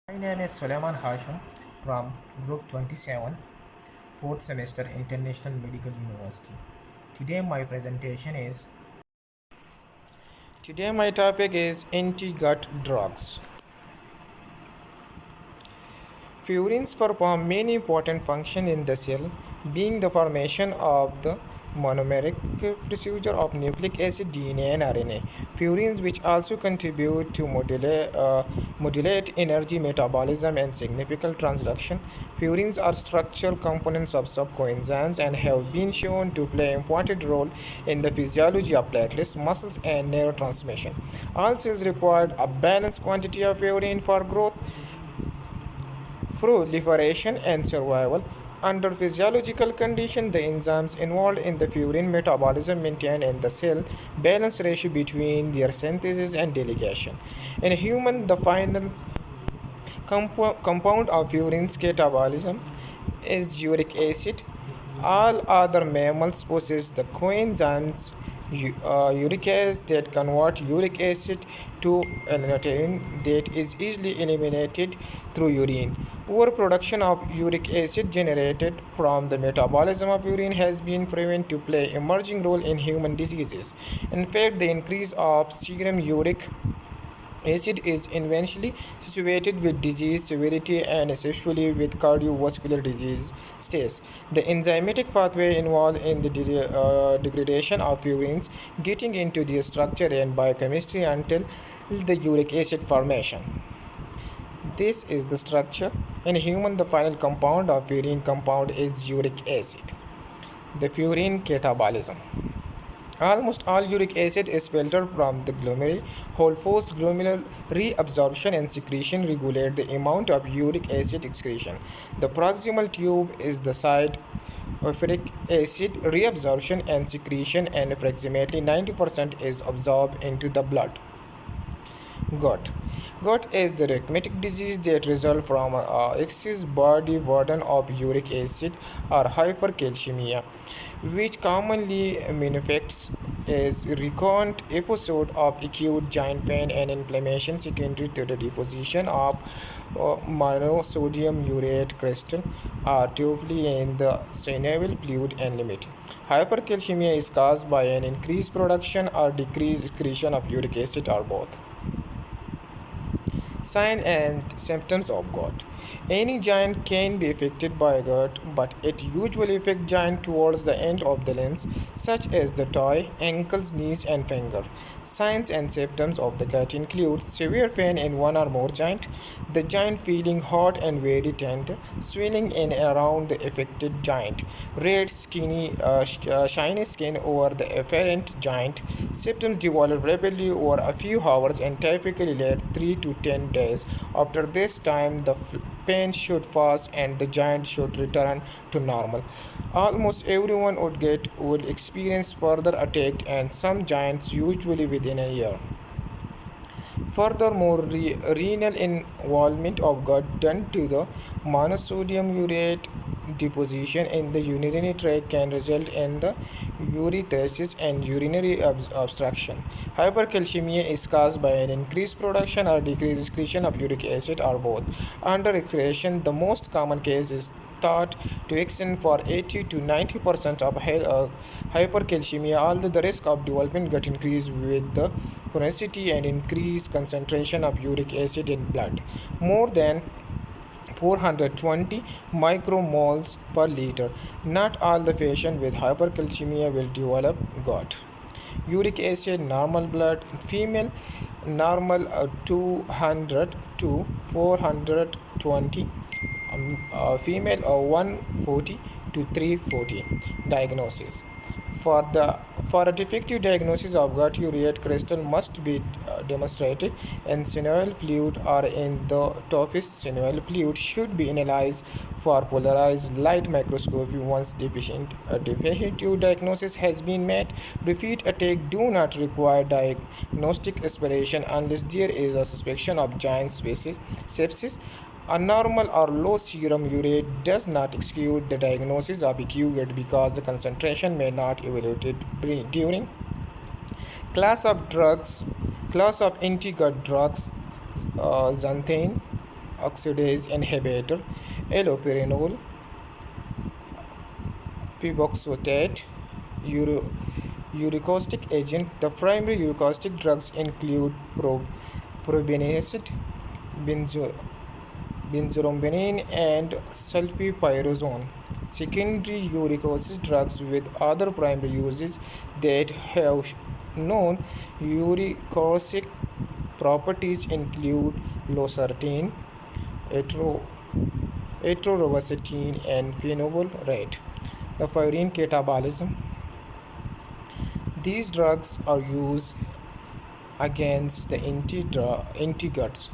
My name is Suleiman Hashim from Group 27, 4th semester International Medical University. Today my presentation is Today my topic is anti-gut drugs. Purines perform many important functions in the cell, being the formation of the monomeric procedure of nucleic acid, DNA, and RNA. Purines, which also contribute to modulate energy metabolism and significant transduction. Purines are structural components of subcoenzymes and have been shown to play an important role in the physiology of platelets, muscles, and neurotransmission. All cells require a balanced quantity of purine for growth, proliferation, and survival. Under physiological conditions, the enzymes involved in the purine metabolism maintain in the cell balanced ratio between their synthesis and delegation. In human, the final compound of urine's catabolism is uric acid. All other mammals possess the coenzymes uricase that convert uric acid to a protein that is easily eliminated through urine. Overproduction of uric acid generated from the metabolism of urine has been proven to play an emerging role in human diseases. In fact, the increase of serum uric acid is eventually associated with disease severity and especially with cardiovascular disease states. The enzymatic pathway involved in the degradation of urines getting into the structure and biochemistry until the uric acid formation. This is the structure. In human, the final compound of urine compound is uric acid. The purine catabolism. Almost all uric acid is filtered from the glomeruli. Whole forced glomerular reabsorption and secretion regulate the amount of uric acid excretion. The proximal tube is the site of uric acid reabsorption and secretion, and approximately 90% is absorbed into the blood. Gut. Gut is the rheumatic disease that results from excess body burden of uric acid or hypercalcemia, which commonly manifests as recurrent episode of acute joint pain and inflammation secondary to the deposition of monosodium urate crystal or tubuli in the synovial fluid and limit. Hypercalcemia is caused by an increased production or decreased excretion of uric acid or both. Signs and symptoms of gout. Any giant can be affected by gout, but it usually affects giant towards the end of the limbs, such as the toe, ankles, knees, and finger. Signs and symptoms of the gout include severe pain in one or more joint, the joint feeling hot and very tender, swelling in and around the affected joint, red, shiny skin over the afferent joint. Symptoms develop rapidly over a few hours and typically last 3 to 10 days. After this time, the pain should pass and the joint should return to normal. Almost everyone would experience further attack, and some giants usually within a year. Furthermore, renal involvement of gut due to the monosodium urate deposition in the urinary tract can result in the urethritis and urinary obstruction. Hypercalcemia is caused by an increased production or decreased excretion of uric acid or both. Under excretion, the most common case is thought to extend for 80 to 90% of hypercalcemia, although the risk of developing gut increase with the chronicity and increased concentration of uric acid in blood. More than 420 micromoles per liter. Not all the patients with hypercalcemia will develop gout. Uric acid, normal blood, female normal 200 to 420, female 140 to 340. Diagnosis. For a defective diagnosis of gut urate crystal must be demonstrated in synovial fluid or in the toughest synovial fluid should be analyzed for polarized light microscopy. Once definitive diagnosis has been made, repeat attacks do not require diagnostic aspiration unless there is a suspicion of giant sepsis. A normal or low serum urate does not exclude the diagnosis of acute gout because the concentration may not evaluated during class of anti-gut drugs, xanthine, oxidase inhibitor, allopurinol, piboxotate, uricostic agent. The primary uricostic drugs include probenecid, benzo, benzorombenene, and sulfipyrazone. Secondary uricostic drugs with other primary uses that have known uricosic properties include losartan, atro, atorvastatin, and phenobarbital. The furin catabolism. These drugs are used against the anti-guts